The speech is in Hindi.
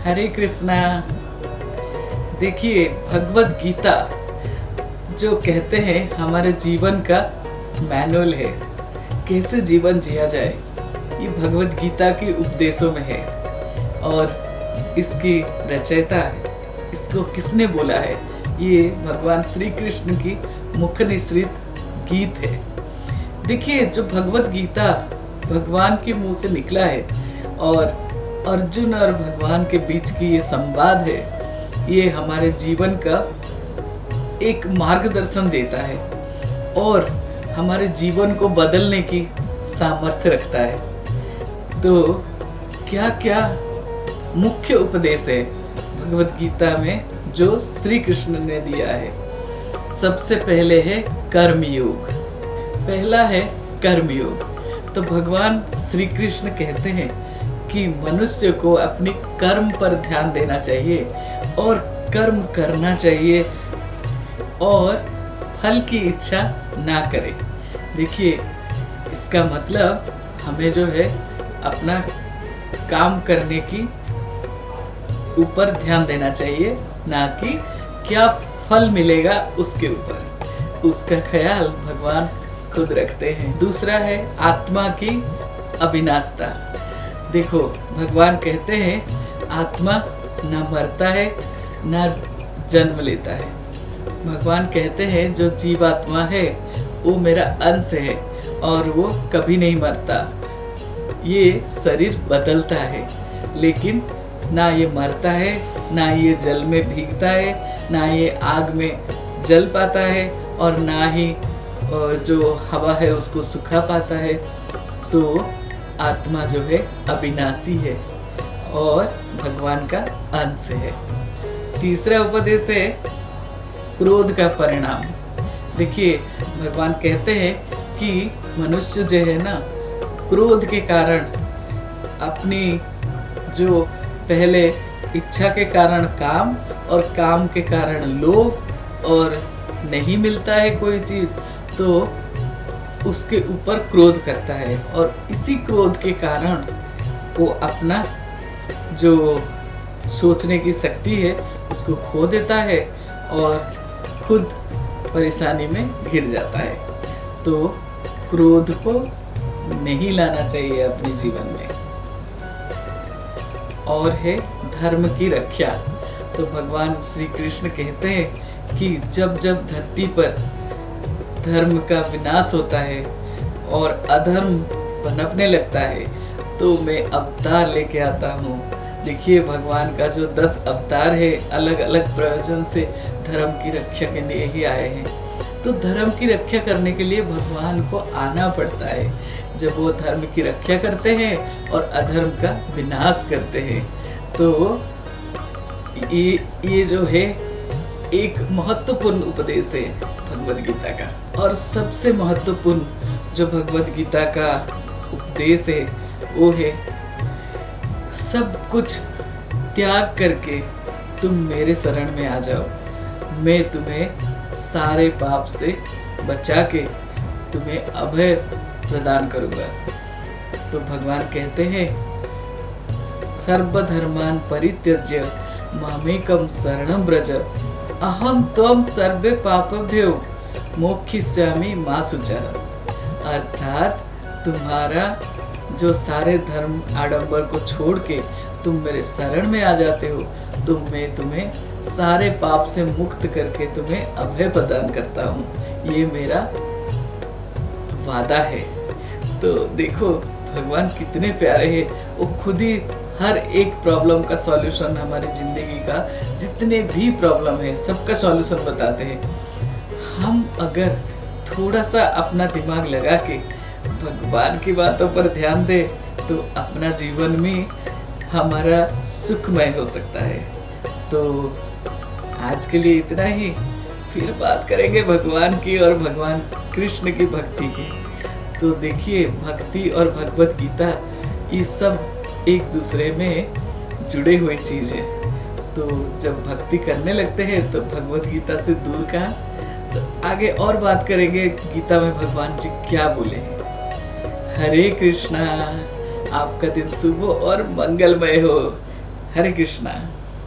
हरे कृष्णा। देखिए, भगवत गीता जो कहते हैं हमारे जीवन का मैनुअल है, कैसे जीवन जिया जाए, ये भगवत गीता के उपदेशों में है। और इसकी रचयिता है, इसको किसने बोला है, ये भगवान श्री कृष्ण की मुख निसृत गीत है। देखिए, जो भगवत गीता भगवान के मुंह से निकला है और अर्जुन और भगवान के बीच की ये संवाद है, ये हमारे जीवन का एक मार्गदर्शन देता है और हमारे जीवन को बदलने की सामर्थ्य रखता है। तो क्या क्या मुख्य उपदेश है भगवत गीता में जो श्री कृष्ण ने दिया है। सबसे पहले है कर्मयोग। पहला है कर्मयोग। तो भगवान श्री कृष्ण कहते हैं कि मनुष्य को अपने कर्म पर ध्यान देना चाहिए और कर्म करना चाहिए और फल की इच्छा ना करे। देखिए, इसका मतलब हमें जो है अपना काम करने की ऊपर ध्यान देना चाहिए, ना कि क्या फल मिलेगा उसके ऊपर। उसका ख्याल भगवान खुद रखते हैं। दूसरा है आत्मा की अविनाशिता। देखो, भगवान कहते हैं आत्मा ना मरता है ना जन्म लेता है। भगवान कहते हैं जो जीवात्मा है वो मेरा अंश है और वो कभी नहीं मरता। ये शरीर बदलता है, लेकिन ना ये मरता है, ना ये जल में भीगता है, ना ये आग में जल पाता है और ना ही जो हवा है उसको सुखा पाता है। तो आत्मा जो है अविनाशी है और भगवान का अंश है। तीसरा उपदेश है क्रोध का परिणाम। देखिए, भगवान कहते हैं कि मनुष्य जो है ना, क्रोध के कारण अपनी जो पहले इच्छा के कारण काम और काम के कारण लोभ और नहीं मिलता है कोई चीज़ तो उसके ऊपर क्रोध करता है और इसी क्रोध के कारण वो अपना जो सोचने की शक्ति है उसको खो देता है और खुद परेशानी में घिर जाता है। तो क्रोध को नहीं लाना चाहिए अपने जीवन में। और है धर्म की रक्षा। तो भगवान श्री कृष्ण कहते हैं कि जब जब धरती पर धर्म का विनाश होता है और अधर्म पनपने लगता है तो मैं अवतार लेके आता हूँ। देखिए, भगवान का जो 10 अवतार है अलग अलग प्रयोजन से धर्म की रक्षा के लिए ही आए हैं। तो धर्म की रक्षा करने के लिए भगवान को आना पड़ता है। जब वो धर्म की रक्षा करते हैं और अधर्म का विनाश करते हैं तो ये जो है एक महत्वपूर्ण उपदेश है भगवद गीता का। और सबसे महत्वपूर्ण जो भगवद गीता का उपदेश है वो है सब कुछ त्याग करके तुम मेरे शरण में आ जाओ, मैं तुम्हें सारे पाप से बचा के तुम्हें अभय प्रदान करूँगा। तो भगवान कहते हैं सर्वधर्मान परित्यज्य मामेकम शरणं व्रज अहम त्वं सर्वे पापेभ्यो मोक्षयिष्यामि मा शुचः। अर्थात तुम्हारा जो सारे धर्म आडंबर को छोड़ के तुम मेरे शरण में आ जाते हो तो मैं तुम्हें सारे पाप से मुक्त करके तुम्हें अभय प्रदान करता हूँ। ये मेरा वादा है। तो देखो, भगवान कितने प्यारे हैं। वो खुद ही हर एक प्रॉब्लम का सॉल्यूशन, हमारी ज़िंदगी का जितने भी प्रॉब्लम है सबका सॉल्यूशन बताते हैं। हम अगर थोड़ा सा अपना दिमाग लगा के भगवान की बातों पर ध्यान दें तो अपना जीवन में हमारा सुखमय हो सकता है। तो आज के लिए इतना ही, फिर बात करेंगे भगवान की और भगवान कृष्ण की भक्ति की। तो देखिए, भक्ति और भगवत गीता ये सब एक दूसरे में जुड़े हुए चीज़ है। तो जब भक्ति करने लगते हैं तो भगवत गीता से दूर कहाँ। तो आगे और बात करेंगे गीता में भगवान जी क्या बोले। हरे कृष्णा। आपका दिन शुभ और मंगलमय हो। हरे कृष्णा।